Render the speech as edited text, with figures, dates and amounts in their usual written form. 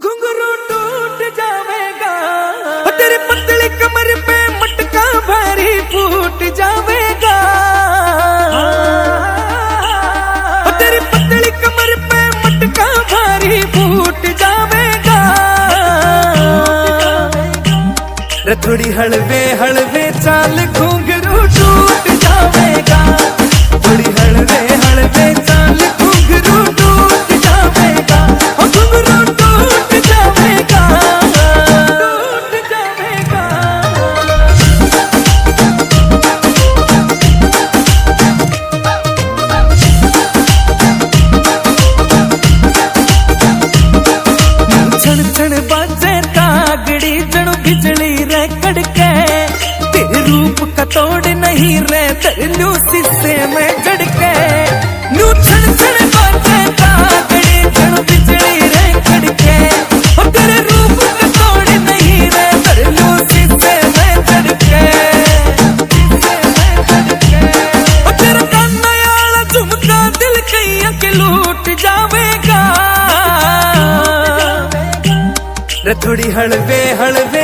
घुंघरू टूट जावेगा, तेरी पतली कमर पे मटका भारी फूट जावेगा, तेरी पतली कमर पे मटका भारी फूट जावेगा। रे थोड़ी हलवे हलवे चाल घुंघरू टूट जावेगा, थोड़ी हलवे हलवे चाल घुंघरू टूट जावेगा, घुंघरू टूट जावेगा, टूट जावेगा। छण छण बाजे तागड़ी जणु बिजली रे कड़के, तेरे रूप का तोड़ नहीं रे तरलू शीशे में जड़के। नू छण छण बाजे तागड़ी जणु बिजली रे कड़के, और तेरे रूप का तोड़ नहीं रे तरलू शीशे में जड़के, और तेरा काना वाला झुमका दिल कईयां के लूट जावेगा। रे थोड़ी हलवे हलवे